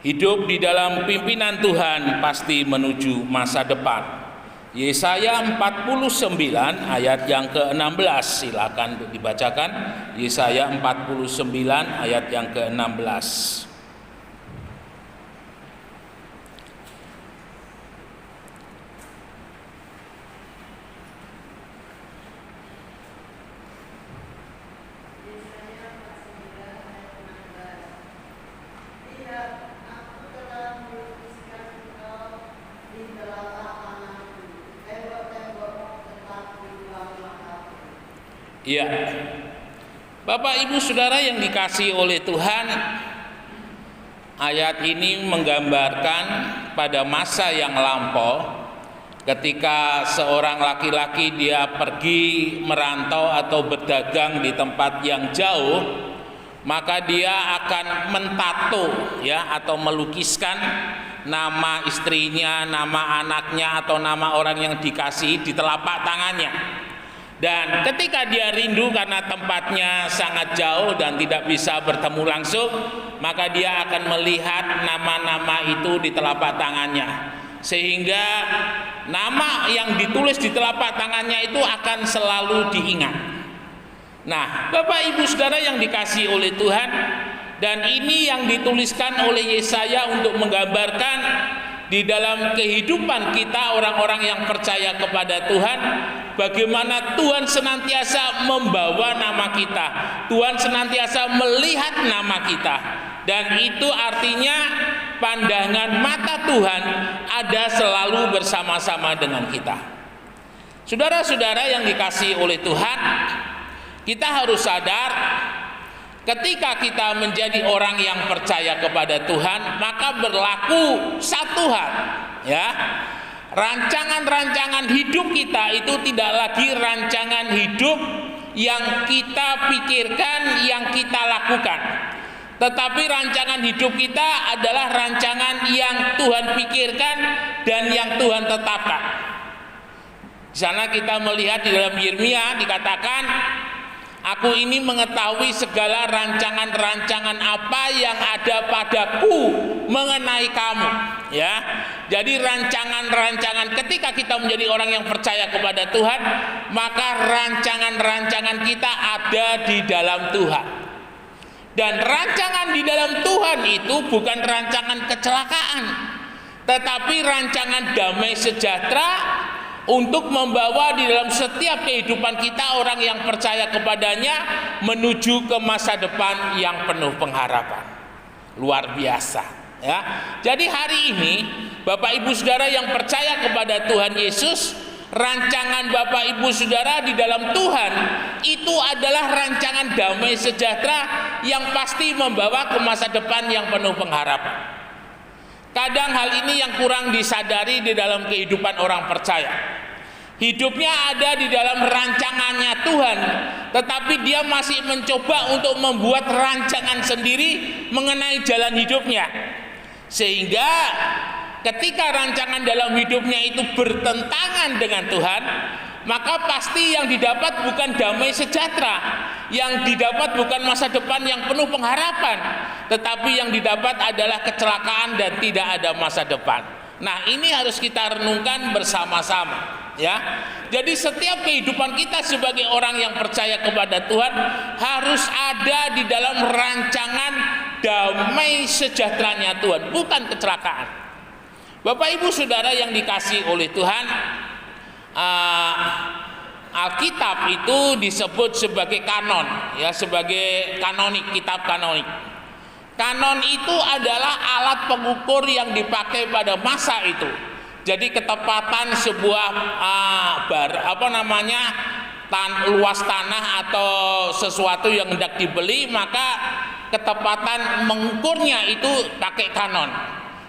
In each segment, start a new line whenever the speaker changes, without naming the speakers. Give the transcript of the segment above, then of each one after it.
Hidup di dalam pimpinan Tuhan pasti menuju masa depan. Yesaya 49 ayat yang ke-16, silakan dibacakan. Yesaya 49 ayat yang ke-16. Ya, Bapak Ibu Saudara yang dikasihi oleh Tuhan, ayat ini menggambarkan pada masa yang lampau ketika seorang laki-laki dia pergi merantau atau berdagang di tempat yang jauh, maka dia akan mentato ya atau melukiskan nama istrinya, nama anaknya atau nama orang yang dikasihi di telapak tangannya. Dan ketika dia rindu karena tempatnya sangat jauh dan tidak bisa bertemu langsung, maka dia akan melihat nama-nama itu di telapak tangannya. Sehingga nama yang ditulis di telapak tangannya itu akan selalu diingat. Nah, Bapak Ibu Saudara yang dikasihi oleh Tuhan, dan ini yang dituliskan oleh Yesaya untuk menggambarkan di dalam kehidupan kita orang-orang yang percaya kepada Tuhan, bagaimana Tuhan senantiasa membawa nama kita, Tuhan senantiasa melihat nama kita, dan itu artinya pandangan mata Tuhan ada selalu bersama-sama dengan kita. Saudara-saudara yang dikasihi oleh Tuhan, kita harus sadar ketika kita menjadi orang yang percaya kepada Tuhan, maka berlaku satu hal, ya. Rancangan-rancangan hidup kita itu tidak lagi rancangan hidup yang kita pikirkan, yang kita lakukan. Tetapi rancangan hidup kita adalah rancangan yang Tuhan pikirkan dan yang Tuhan tetapkan. Di sana kita melihat di dalam Yeremia dikatakan, aku ini mengetahui segala rancangan-rancangan apa yang ada padaku mengenai kamu, ya. Jadi rancangan-rancangan ketika kita menjadi orang yang percaya kepada Tuhan, maka rancangan-rancangan kita ada di dalam Tuhan. Dan rancangan di dalam Tuhan itu bukan rancangan kecelakaan, tetapi rancangan damai sejahtera untuk membawa di dalam setiap kehidupan kita orang yang percaya kepadanya menuju ke masa depan yang penuh pengharapan. Luar biasa, ya. Jadi hari ini Bapak Ibu Saudara yang percaya kepada Tuhan Yesus, rancangan Bapak Ibu Saudara di dalam Tuhan itu adalah rancangan damai sejahtera yang pasti membawa ke masa depan yang penuh pengharapan. Kadang hal ini yang kurang disadari di dalam kehidupan orang percaya. Hidupnya ada di dalam rancangannya Tuhan, tetapi dia masih mencoba untuk membuat rancangan sendiri mengenai jalan hidupnya. Sehingga ketika rancangan dalam hidupnya itu bertentangan dengan Tuhan, maka pasti yang didapat bukan damai sejahtera, yang didapat bukan masa depan yang penuh pengharapan, tetapi yang didapat adalah kecelakaan dan tidak ada masa depan. Nah, ini harus kita renungkan bersama-sama, ya. Jadi setiap kehidupan kita sebagai orang yang percaya kepada Tuhan harus ada di dalam rancangan damai sejahteranya Tuhan, bukan kecelakaan. Bapak Ibu Saudara yang dikasihi oleh Tuhan, Alkitab itu disebut sebagai kanon, ya, sebagai kanonik, kitab kanonik. Kanon itu adalah alat pengukur yang dipakai pada masa itu. Jadi ketepatan sebuah luas tanah atau sesuatu yang hendak dibeli, maka ketepatan mengukurnya itu pakai kanon.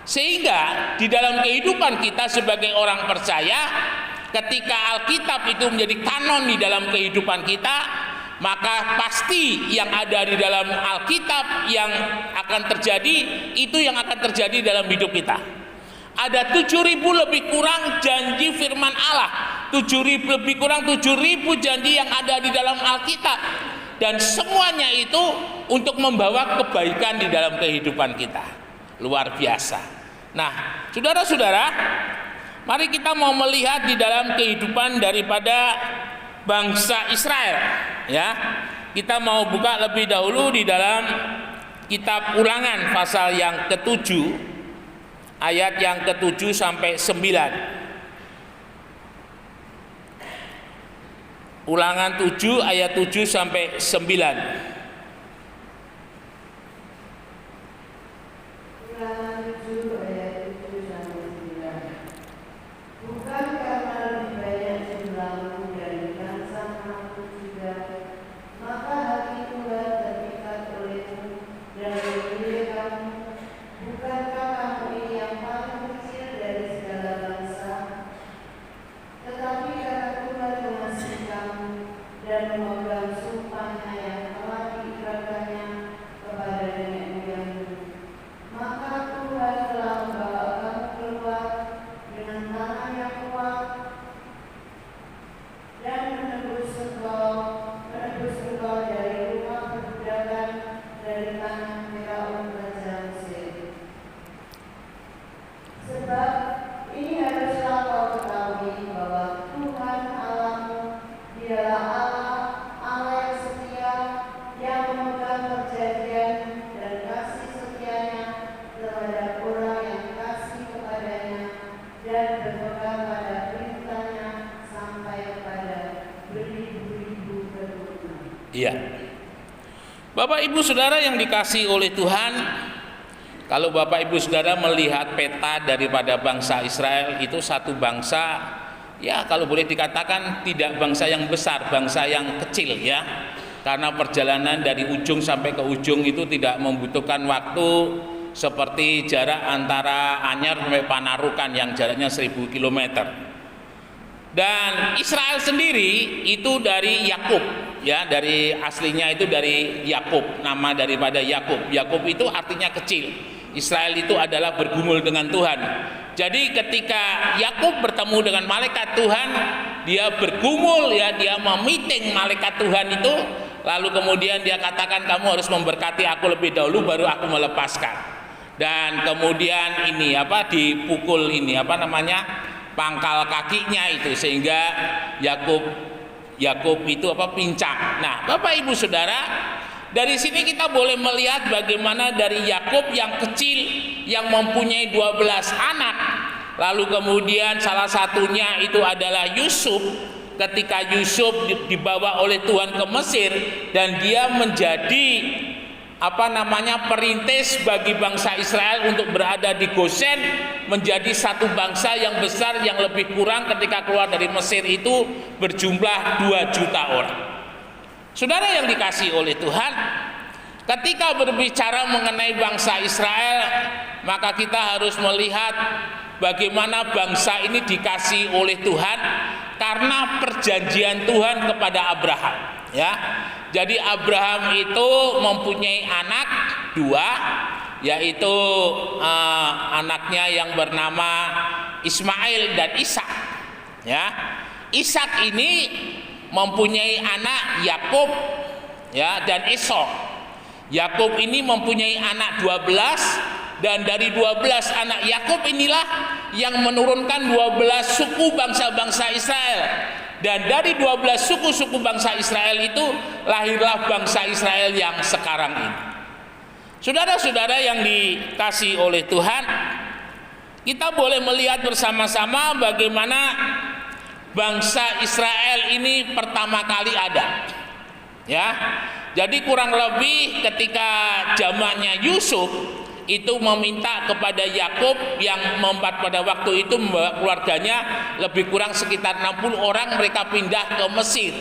Sehingga di dalam kehidupan kita sebagai orang percaya, ketika Alkitab itu menjadi kanon di dalam kehidupan kita, maka pasti yang ada di dalam Alkitab yang akan terjadi, itu yang akan terjadi dalam hidup kita. Ada 7.000 lebih kurang janji firman Allah, 7.000 lebih kurang 7.000 janji yang ada di dalam Alkitab, dan semuanya itu untuk membawa kebaikan di dalam kehidupan kita. luar biasa. Nah, saudara-saudara, mari kita mau melihat di dalam kehidupan daripada bangsa Israel, ya. Kita mau buka lebih dahulu di dalam kitab Ulangan pasal yang ke-7 ayat yang ke-7 sampai 9. Ulangan 7 ayat 7 sampai 9. Iya. Bapak Ibu Saudara yang dikasihi oleh Tuhan, kalau Bapak Ibu Saudara melihat peta daripada bangsa Israel, itu satu bangsa, ya kalau boleh dikatakan tidak bangsa yang besar, bangsa yang kecil, ya. Karena perjalanan dari ujung sampai ke ujung itu tidak membutuhkan waktu seperti jarak antara Anyar sampai Panarukan yang jaraknya 1000 km. Dan Israel sendiri itu dari Yakub, ya, dari aslinya itu dari Yakub, nama daripada Yakub. Yakub itu artinya kecil. Israel itu adalah bergumul dengan Tuhan. Jadi ketika Yakub bertemu dengan malaikat Tuhan, dia bergumul, ya, dia memiting malaikat Tuhan itu, lalu kemudian dia katakan, kamu harus memberkati aku lebih dahulu baru aku melepaskan. Dan kemudian ini dipukul pangkal kakinya itu, sehingga Yakub itu pincang. Nah, Bapak Ibu Saudara, dari sini kita boleh melihat bagaimana dari Yakub yang kecil yang mempunyai 12 anak, lalu kemudian salah satunya itu adalah Yusuf. Ketika Yusuf dibawa oleh Tuhan ke Mesir dan dia menjadi perintis bagi bangsa Israel untuk berada di Gosen, menjadi satu bangsa yang besar, yang lebih kurang ketika keluar dari Mesir itu berjumlah 2 juta orang. Saudara yang dikasihi oleh Tuhan, ketika berbicara mengenai bangsa Israel, maka kita harus melihat bagaimana bangsa ini dikasihi oleh Tuhan karena perjanjian Tuhan kepada Abraham, ya. Jadi Abraham itu mempunyai anak 2, yaitu anaknya yang bernama Ismail dan Ishak, ya. Ishak ini mempunyai anak Yakub, ya, dan Esau. Yakub ini mempunyai anak 12, dan dari 12 anak Yakub inilah yang menurunkan 12 suku bangsa-bangsa Israel. Dan dari 12 suku-suku bangsa Israel itu lahirlah bangsa Israel yang sekarang ini. Saudara-saudara yang dikasihi oleh Tuhan, kita boleh melihat bersama-sama bagaimana bangsa Israel ini pertama kali ada, ya. Jadi kurang lebih ketika zamannya Yusuf itu meminta kepada Yakub yang pada waktu itu membawa keluarganya lebih kurang sekitar 60 orang, mereka pindah ke Mesir.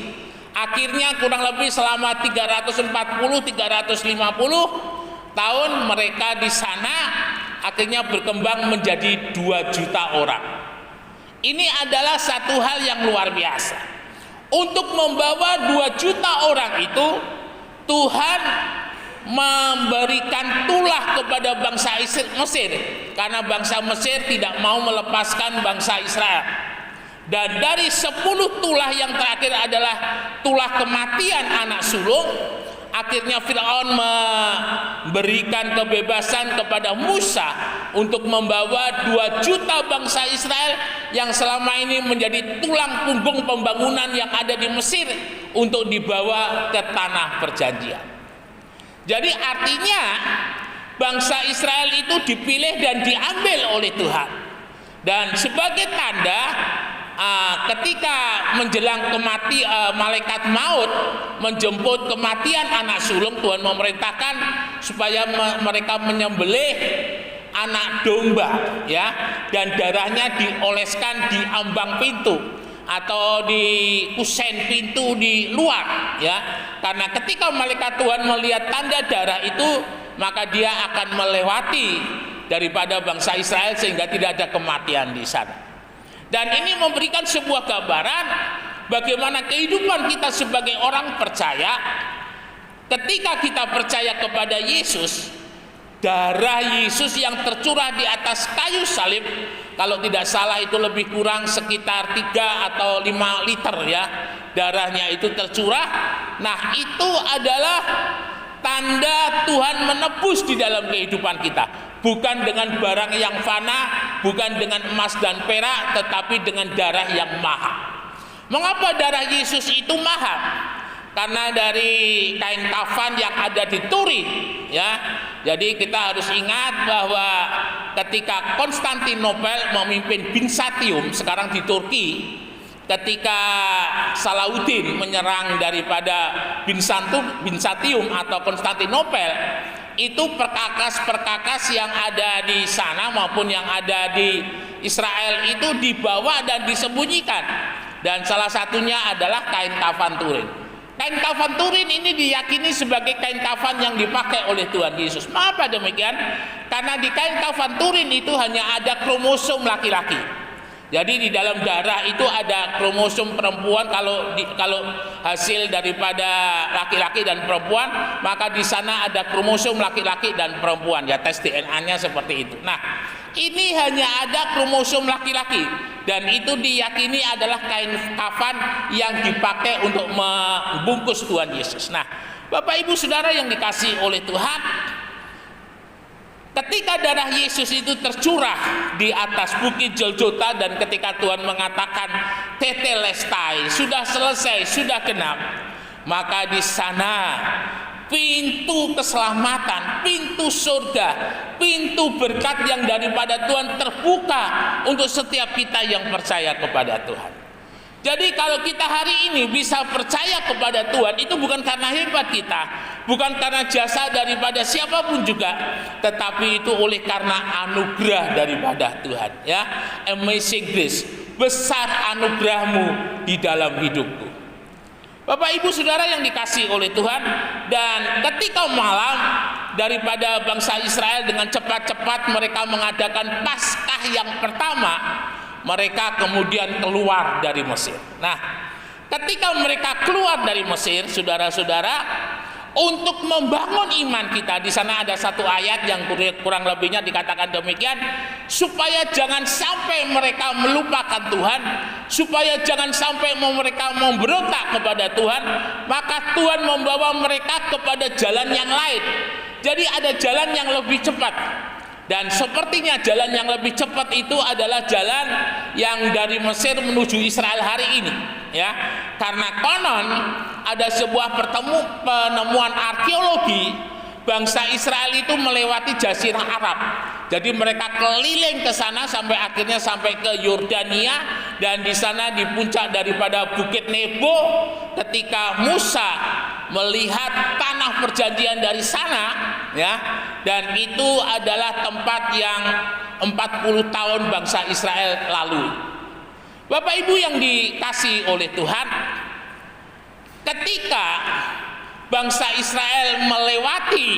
Akhirnya kurang lebih selama 340-350 tahun mereka di sana akhirnya berkembang menjadi 2 juta orang. Ini adalah satu hal yang luar biasa. Untuk membawa 2 juta orang itu, Tuhan memberikan tulah kepada bangsa Mesir, karena bangsa Mesir tidak mau melepaskan bangsa Israel. Dan dari 10 tulah yang terakhir adalah tulah kematian anak sulung, akhirnya Firaun memberikan kebebasan kepada Musa untuk membawa 2 juta bangsa Israel yang selama ini menjadi tulang punggung pembangunan yang ada di Mesir untuk dibawa ke tanah perjanjian. Jadi artinya bangsa Israel itu dipilih dan diambil oleh Tuhan. Dan sebagai tanda ketika menjelang malaikat maut menjemput kematian anak sulung, Tuhan memerintahkan supaya mereka menyembelih anak domba, ya, dan darahnya dioleskan di ambang pintu atau di kusen pintu di luar, ya, karena ketika malaikat Tuhan melihat tanda darah itu, maka dia akan melewati daripada bangsa Israel sehingga tidak ada kematian di sana. Dan ini memberikan sebuah gambaran bagaimana kehidupan kita sebagai orang percaya. Ketika kita percaya kepada Yesus, darah Yesus yang tercurah di atas kayu salib, kalau tidak salah itu lebih kurang sekitar 3 atau 5 liter, ya, darahnya itu tercurah. Nah, itu adalah tanda Tuhan menebus di dalam kehidupan kita. Bukan dengan barang yang fana, bukan dengan emas dan perak, tetapi dengan darah yang mahal. Mengapa darah Yesus itu mahal? Karena dari kain kafan yang ada di Turin, ya. Jadi kita harus ingat bahwa ketika Konstantinopel memimpin Byzantium, sekarang di Turki, ketika Salahuddin menyerang daripada Byzantium atau Konstantinopel, itu perkakas-perkakas yang ada di sana maupun yang ada di Israel itu dibawa dan disembunyikan, dan salah satunya adalah kain kafan Turin. Kain kafan Turin ini diyakini sebagai kain kafan yang dipakai oleh Tuhan Yesus. Mengapa demikian? Karena di kain kafan Turin itu hanya ada kromosom laki-laki. Jadi di dalam darah itu ada kromosom perempuan. Kalau hasil daripada laki-laki dan perempuan, maka di sana ada kromosom laki-laki dan perempuan. Ya, tes DNA-nya seperti itu. Nah, ini hanya ada kromosom laki-laki, dan itu diyakini adalah kain kafan yang dipakai untuk membungkus Tuhan Yesus. Nah, Bapak Ibu Saudara yang dikasihi oleh Tuhan, ketika darah Yesus itu tercurah di atas bukit Golgota, dan ketika Tuhan mengatakan tetelestai, sudah selesai, sudah genap, maka di sana pintu keselamatan, pintu surga, pintu berkat yang daripada Tuhan terbuka untuk setiap kita yang percaya kepada Tuhan. Jadi kalau kita hari ini bisa percaya kepada Tuhan, itu bukan karena hebat kita, bukan karena jasa daripada siapapun juga, tetapi itu oleh karena anugerah daripada Tuhan, ya. Amazing grace, besar anugerahmu di dalam hidupku. Bapak Ibu Saudara yang dikasihi oleh Tuhan, dan ketika malam daripada bangsa Israel dengan cepat-cepat mereka mengadakan Paskah yang pertama, mereka kemudian keluar dari Mesir. Nah, ketika mereka keluar dari Mesir, saudara-saudara, untuk membangun iman kita, di sana ada satu ayat yang kurang lebihnya dikatakan demikian, supaya jangan sampai mereka melupakan Tuhan, supaya jangan sampai mereka memberontak kepada Tuhan, maka Tuhan membawa mereka kepada jalan yang lain. Jadi ada jalan yang lebih cepat. Dan sepertinya jalan yang lebih cepat itu adalah jalan yang dari Mesir menuju Israel hari ini, ya. Karena konon ada sebuah penemuan arkeologi, bangsa Israel itu melewati Jazirah Arab. Jadi mereka keliling ke sana sampai akhirnya sampai ke Yordania, dan di sana di puncak daripada Bukit Nebo, ketika Musa melihat tanah perjanjian dari sana, ya, dan itu adalah tempat yang 40 tahun bangsa Israel lalui. Bapak Ibu yang dikasihi oleh Tuhan, ketika bangsa Israel melewati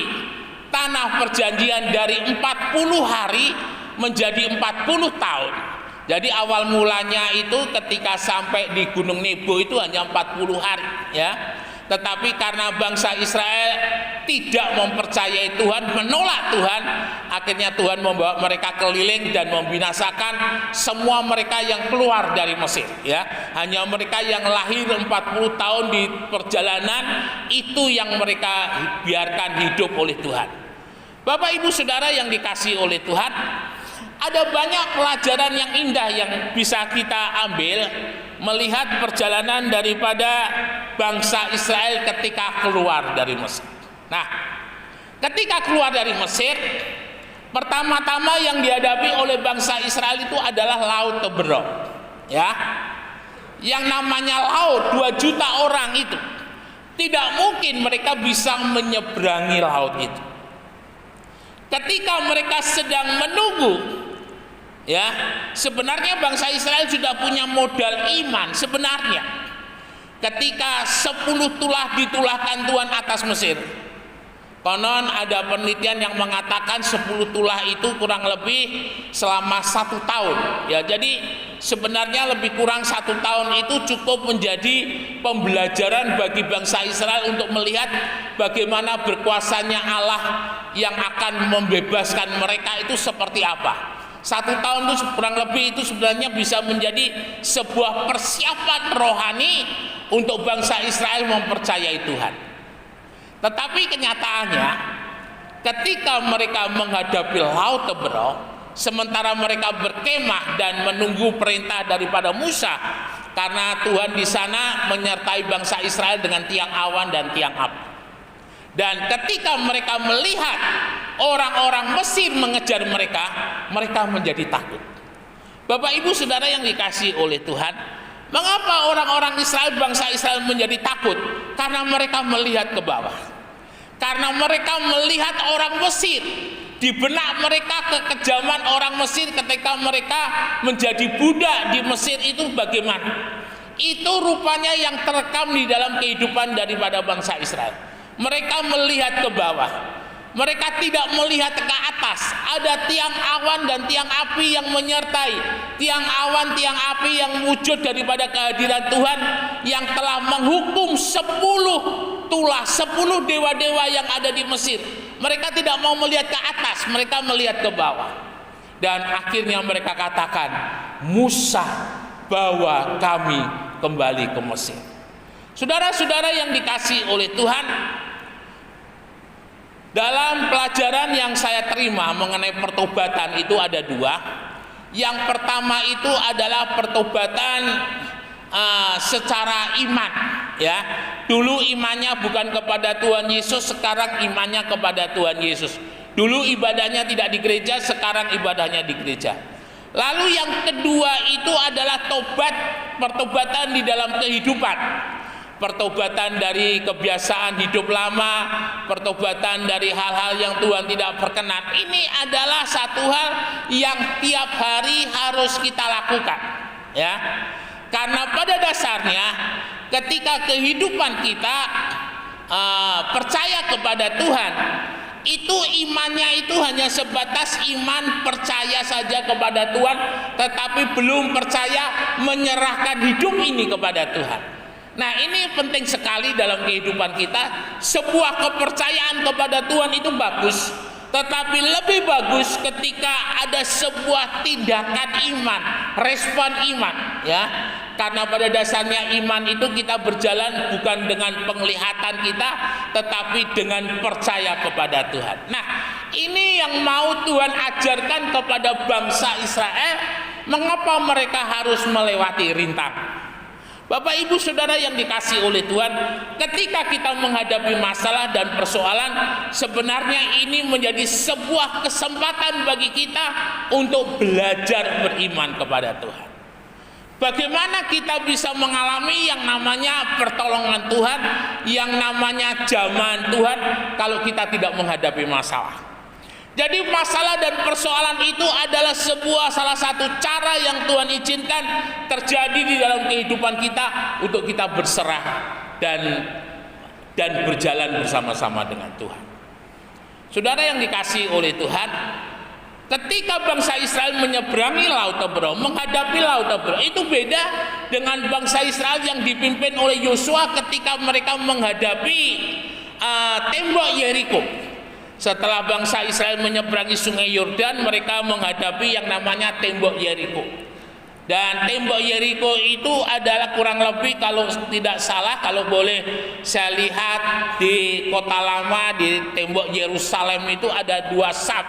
tanah perjanjian dari 40 hari menjadi 40 tahun. Jadi awal mulanya itu ketika sampai di Gunung Nebo itu hanya 40 hari, ya. Tetapi karena bangsa Israel tidak mempercayai Tuhan, menolak Tuhan, akhirnya Tuhan membawa mereka keliling dan membinasakan semua mereka yang keluar dari Mesir, ya. Hanya mereka yang lahir 40 tahun di perjalanan itu yang mereka biarkan hidup oleh Tuhan. Bapak Ibu Saudara yang dikasihi oleh Tuhan, ada banyak pelajaran yang indah yang bisa kita ambil melihat perjalanan daripada bangsa Israel ketika keluar dari Mesir. Nah, ketika keluar dari Mesir, pertama-tama yang dihadapi oleh bangsa Israel itu adalah Laut Teberau, ya. Yang namanya laut 2 juta orang itu tidak mungkin mereka bisa menyeberangi laut itu. Ketika mereka sedang menunggu, ya, sebenarnya bangsa Israel sudah punya modal iman sebenarnya. Ketika 10 tulah ditulahkan Tuhan atas Mesir, konon ada penelitian yang mengatakan 10 tulah itu kurang lebih selama 1 tahun, ya. Jadi sebenarnya lebih kurang 1 tahun itu cukup menjadi pembelajaran bagi bangsa Israel untuk melihat bagaimana berkuasanya Allah yang akan membebaskan mereka itu seperti apa. 1 tahun itu kurang lebih itu sebenarnya bisa menjadi sebuah persiapan rohani untuk bangsa Israel mempercayai Tuhan. Tetapi kenyataannya ketika mereka menghadapi Laut Teberau, sementara mereka berkemah dan menunggu perintah daripada Musa, karena Tuhan di sana menyertai bangsa Israel dengan tiang awan dan tiang api. Dan ketika mereka melihat orang-orang Mesir mengejar mereka, mereka menjadi takut. Bapak Ibu Saudara yang dikasihi oleh Tuhan, mengapa orang-orang Israel, bangsa Israel menjadi takut? Karena mereka melihat ke bawah. Karena mereka melihat orang Mesir. Di benak mereka kekejaman orang Mesir ketika mereka menjadi budak di Mesir itu bagaimana? Itu rupanya yang terekam di dalam kehidupan daripada bangsa Israel. Mereka melihat ke bawah. Mereka tidak melihat ke atas. Ada tiang awan dan tiang api yang menyertai. Tiang awan, tiang api yang wujud daripada kehadiran Tuhan yang telah menghukum 10 tulah, 10 dewa-dewa yang ada di Mesir. Mereka tidak mau melihat ke atas, mereka melihat ke bawah. Dan akhirnya mereka katakan, Musa, bawa kami kembali ke Mesir. Saudara-saudara yang dikasihi oleh Tuhan, dalam pelajaran yang saya terima mengenai pertobatan itu ada 2. Yang pertama itu adalah pertobatan secara iman, ya. Dulu imannya bukan kepada Tuhan Yesus, sekarang imannya kepada Tuhan Yesus. Dulu ibadahnya tidak di gereja, sekarang ibadahnya di gereja. Lalu yang kedua itu adalah pertobatan di dalam kehidupan. Pertobatan dari kebiasaan hidup lama, pertobatan dari hal-hal yang Tuhan tidak berkenan. Ini adalah satu hal yang tiap hari harus kita lakukan, ya. Karena pada dasarnya ketika kehidupan kita percaya kepada Tuhan, itu imannya itu hanya sebatas iman percaya saja kepada Tuhan, tetapi belum percaya menyerahkan hidup ini kepada Tuhan. Nah, ini penting sekali dalam kehidupan kita. Sebuah kepercayaan kepada Tuhan itu bagus, tetapi lebih bagus ketika ada sebuah tindakan iman, respon iman, ya. Karena pada dasarnya iman itu kita berjalan bukan dengan penglihatan kita, tetapi dengan percaya kepada Tuhan. Nah, ini yang mau Tuhan ajarkan kepada bangsa Israel, mengapa mereka harus melewati rintangan. Bapak Ibu Saudara yang dikasihi oleh Tuhan, ketika kita menghadapi masalah dan persoalan, sebenarnya ini menjadi sebuah kesempatan bagi kita untuk belajar beriman kepada Tuhan. Bagaimana kita bisa mengalami yang namanya pertolongan Tuhan, yang namanya jamahan Tuhan kalau kita tidak menghadapi masalah. Jadi masalah dan persoalan itu adalah salah satu cara yang Tuhan izinkan terjadi di dalam kehidupan kita untuk kita berserah dan berjalan bersama-sama dengan Tuhan. Saudara yang dikasihi oleh Tuhan, Ketika bangsa Israel menyeberangi Laut Teberau, menghadapi Laut Teberau, itu beda dengan bangsa Israel yang dipimpin oleh Yosua ketika mereka menghadapi tembok Yeriko. Setelah bangsa Israel menyeberangi Sungai Yordan, mereka menghadapi yang namanya tembok Yeriko. Dan tembok Yeriko itu adalah kurang lebih, kalau tidak salah, kalau boleh saya lihat di Kota Lama, di tembok Yerusalem itu ada 2 sap.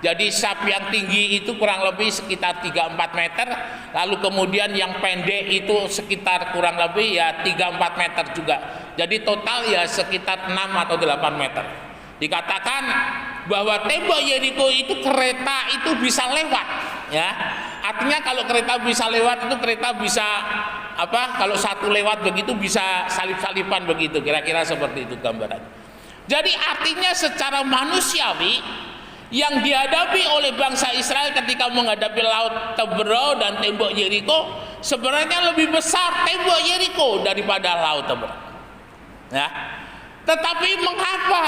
Jadi sap yang tinggi itu kurang lebih sekitar 3-4 meter, lalu kemudian yang pendek itu sekitar kurang lebih ya 3-4 meter juga. Jadi total ya sekitar 6 atau 8 meter. Dikatakan bahwa tembok Yeriko itu kereta itu bisa lewat, ya. Artinya kalau kereta bisa lewat itu kereta bisa apa? Kalau satu lewat begitu bisa salip-salipan begitu, kira-kira seperti itu gambaran. Jadi artinya secara manusiawi yang dihadapi oleh bangsa Israel ketika menghadapi Laut Teberau dan tembok Yeriko sebenarnya lebih besar tembok Yeriko daripada Laut Teberau. Ya. Tetapi mengapa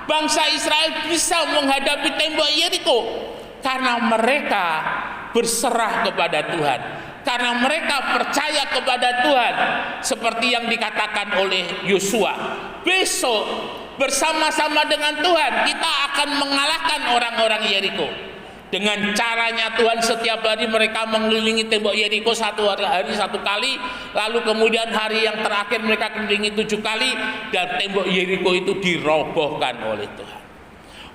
bangsa Israel bisa menghadapi tembok Yeriko? Karena mereka berserah kepada Tuhan. Karena mereka percaya kepada Tuhan, seperti yang dikatakan oleh Yosua. Besok bersama-sama dengan Tuhan kita akan mengalahkan orang-orang Yeriko. Dengan caranya Tuhan, setiap hari mereka mengelilingi tembok Yeriko satu hari 1 kali, lalu kemudian hari yang terakhir mereka kelilingi 7 kali, dan tembok Yeriko itu dirobohkan oleh Tuhan.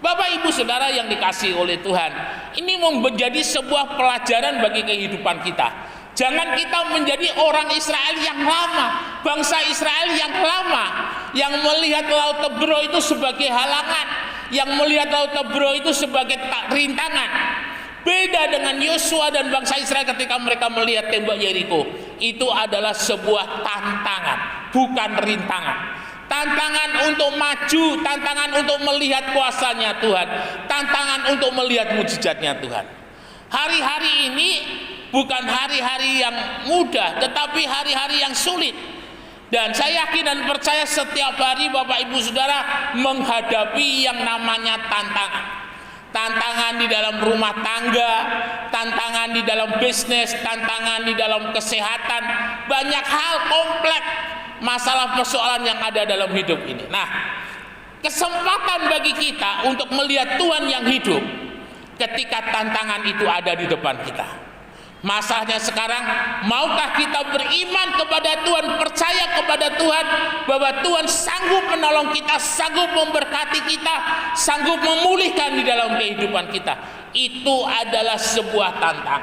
Bapak Ibu Saudara yang dikasihi oleh Tuhan, ini menjadi sebuah pelajaran bagi kehidupan kita. Jangan kita menjadi orang Israel yang lama, bangsa Israel yang lama, yang melihat Laut Teberau itu sebagai halangan, yang melihat Laut Teberau itu sebagai rintangan. Beda dengan Yosua dan bangsa Israel ketika mereka melihat tembok Yeriko. Itu adalah sebuah tantangan, bukan rintangan. Tantangan untuk maju, tantangan untuk melihat kuasanya Tuhan, tantangan untuk melihat mujizatnya Tuhan. Hari-hari ini bukan hari-hari yang mudah, tetapi hari-hari yang sulit. Dan saya yakin dan percaya setiap hari Bapak Ibu Saudara menghadapi yang namanya tantangan. Tantangan di dalam rumah tangga, tantangan di dalam bisnis, tantangan di dalam kesehatan, banyak hal kompleks masalah persoalan yang ada dalam hidup ini. Nah, kesempatan bagi kita untuk melihat Tuhan yang hidup ketika tantangan itu ada di depan kita. Masalahnya sekarang, maukah kita beriman kepada Tuhan, percaya kepada Tuhan bahwa Tuhan sanggup menolong kita, sanggup memberkati kita, sanggup memulihkan di dalam kehidupan kita. Itu adalah sebuah tantangan.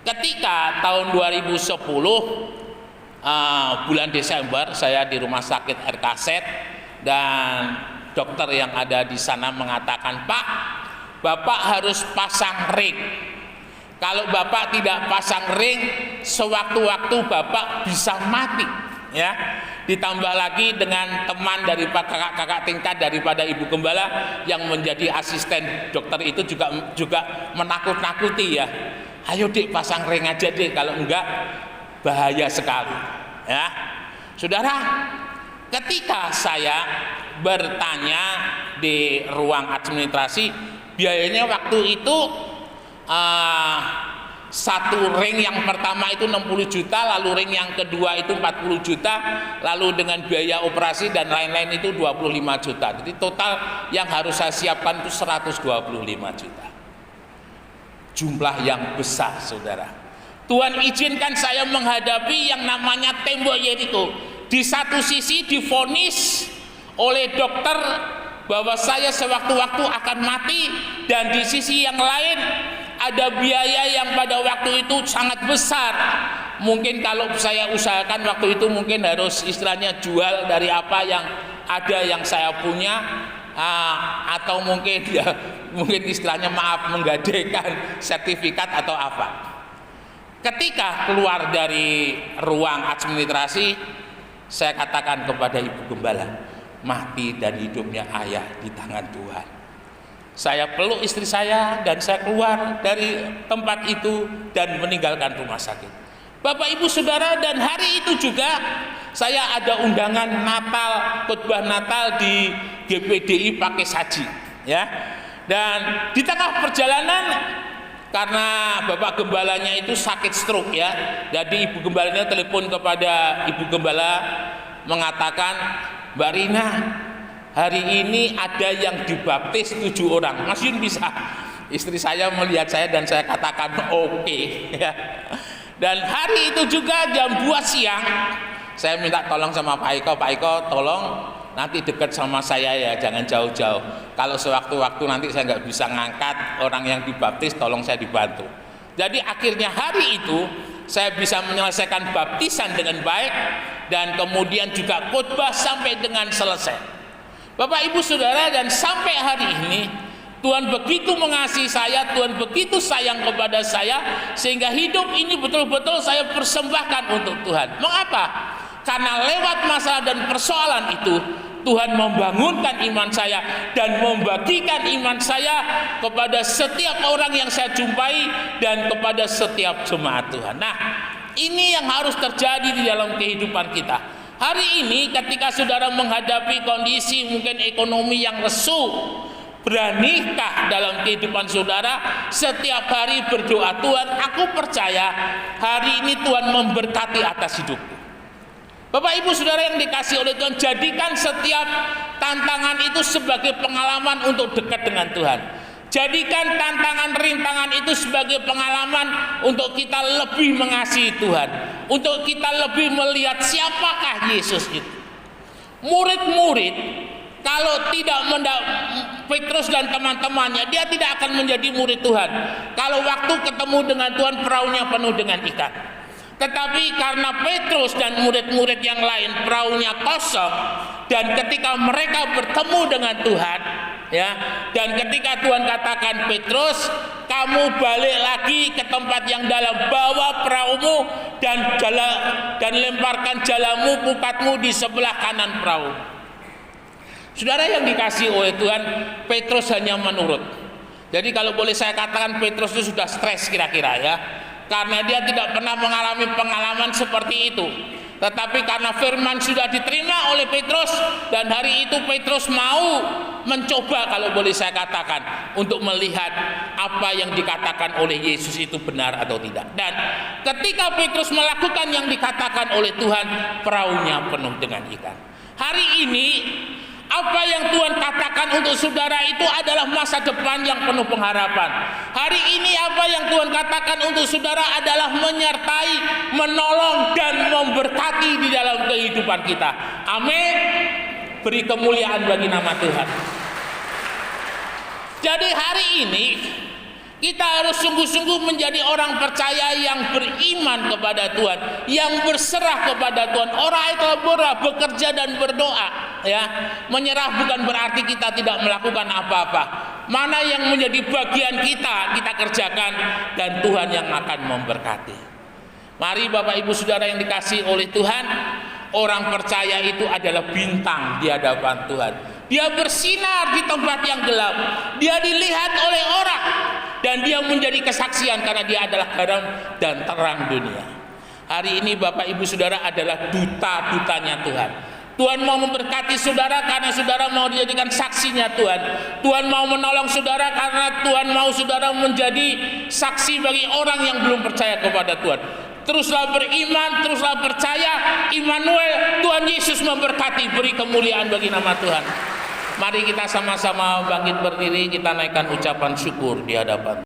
Ketika tahun 2010 bulan Desember, saya di rumah sakit RKZ, dan dokter yang ada di sana mengatakan, "Pak, Bapak harus pasang ring. Kalau Bapak tidak pasang ring, sewaktu-waktu Bapak bisa mati." Ya, ditambah lagi dengan teman dari kakak-kakak tingkat daripada Ibu Gembala yang menjadi asisten dokter itu juga menakut-nakuti, ya. "Ayo Dik, pasang ring aja Dik, kalau enggak bahaya sekali." Ya, saudara, ketika saya bertanya di ruang administrasi, biayanya waktu itu satu ring yang pertama itu 60 juta, lalu ring yang kedua itu 40 juta, lalu dengan biaya operasi dan lain-lain itu 25 juta. Jadi total yang harus saya siapkan itu 125 juta. Jumlah yang besar, saudara. Tuhan izinkan saya menghadapi yang namanya tembok Yeriko. Di satu sisi divonis oleh dokter bahwa saya sewaktu-waktu akan mati, dan di sisi yang lain ada biaya yang pada waktu itu sangat besar. Mungkin kalau saya usahakan waktu itu mungkin harus istilahnya jual dari apa yang ada yang saya punya, atau mungkin ya mungkin istilahnya menggadaikan sertifikat atau apa. Ketika keluar dari ruang administrasi, saya katakan kepada Ibu Gembala, "Mati dan hidupnya ayah di tangan Tuhan." Saya peluk istri saya dan saya keluar dari tempat itu dan meninggalkan rumah sakit. Bapak Ibu Saudara, dan hari itu juga saya ada undangan Natal, khotbah Natal di GPDI pakai saji, ya. Dan di tengah perjalanan, karena Bapak Gembalanya itu sakit stroke ya, jadi Ibu Gembalanya telepon kepada Ibu Gembala mengatakan, Mbak Rina, hari ini ada yang dibaptis 7 orang. Mas Yun bisa? Istri saya melihat saya dan saya katakan oke. Ya. Dan hari itu juga jam 2 siang, saya minta tolong sama Pak Eko tolong nanti dekat sama saya ya, jangan jauh-jauh. Kalau sewaktu-waktu nanti saya nggak bisa ngangkat orang yang dibaptis, tolong saya dibantu. Jadi akhirnya hari itu saya bisa menyelesaikan baptisan dengan baik dan kemudian juga khotbah sampai dengan selesai. Bapak Ibu Saudara, dan sampai hari ini Tuhan begitu mengasihi saya, Tuhan begitu sayang kepada saya, sehingga hidup ini betul-betul saya persembahkan untuk Tuhan. Mengapa? Karena lewat masalah dan persoalan itu Tuhan membangunkan iman saya dan membagikan iman saya kepada setiap orang yang saya jumpai dan kepada setiap jemaat Tuhan. Nah, ini yang harus terjadi di dalam kehidupan kita. Hari ini ketika saudara menghadapi kondisi mungkin ekonomi yang lesu, beranikah dalam kehidupan saudara setiap hari berdoa, Tuhan, aku percaya hari ini Tuhan memberkati atas hidupku. Bapak Ibu Saudara yang dikasihi oleh Tuhan, jadikan setiap tantangan itu sebagai pengalaman untuk dekat dengan Tuhan. Jadikan tantangan rintangan itu sebagai pengalaman untuk kita lebih mengasihi Tuhan, untuk kita lebih melihat siapakah Yesus itu. Murid-murid kalau tidak Petrus dan teman-temannya, dia tidak akan menjadi murid Tuhan. Kalau waktu ketemu dengan Tuhan, perahunya penuh dengan ikan. Tetapi karena Petrus dan murid-murid yang lain perahunya kosong, dan ketika mereka bertemu dengan Tuhan, ya, dan ketika Tuhan katakan, Petrus, kamu balik lagi ke tempat yang dalam, bawa perahumu dan lemparkan jalamu, pukatmu di sebelah kanan perahu. Saudara yang dikasihi oleh Tuhan, Petrus hanya menurut. Jadi kalau boleh saya katakan, Petrus itu sudah stres kira-kira ya, karena dia tidak pernah mengalami pengalaman seperti itu. Tetapi karena firman sudah diterima oleh Petrus, dan hari itu Petrus mau mencoba, kalau boleh saya katakan, untuk melihat apa yang dikatakan oleh Yesus itu benar atau tidak. Dan ketika Petrus melakukan yang dikatakan oleh Tuhan, perahunya penuh dengan ikan. Hari ini apa yang Tuhan katakan untuk saudara itu adalah masa depan yang penuh pengharapan. Hari ini apa yang Tuhan katakan untuk saudara adalah menyertai, menolong, dan memberkati di dalam kehidupan kita. Amin. Beri kemuliaan bagi nama Tuhan. Jadi hari ini kita harus sungguh-sungguh menjadi orang percaya yang beriman kepada Tuhan, yang berserah kepada Tuhan. Orang itu bekerja dan berdoa, ya. Menyerah bukan berarti kita tidak melakukan apa-apa. Mana yang menjadi bagian kita kerjakan, dan Tuhan yang akan memberkati. Mari Bapak Ibu Saudara yang dikasihi oleh Tuhan, orang percaya itu adalah bintang di hadapan Tuhan. Dia bersinar di tempat yang gelap. Dia dilihat oleh orang, dan dia menjadi kesaksian karena dia adalah garam dan terang dunia. Hari ini Bapak Ibu Saudara adalah duta-dutanya Tuhan. Tuhan mau memberkati saudara karena saudara mau dijadikan saksinya Tuhan. Tuhan mau menolong saudara karena Tuhan mau saudara menjadi saksi bagi orang yang belum percaya kepada Tuhan. Teruslah beriman, teruslah percaya. Immanuel, Tuhan Yesus memberkati. Beri kemuliaan bagi nama Tuhan. Mari kita sama-sama bangkit berdiri, kita naikkan ucapan syukur di hadapan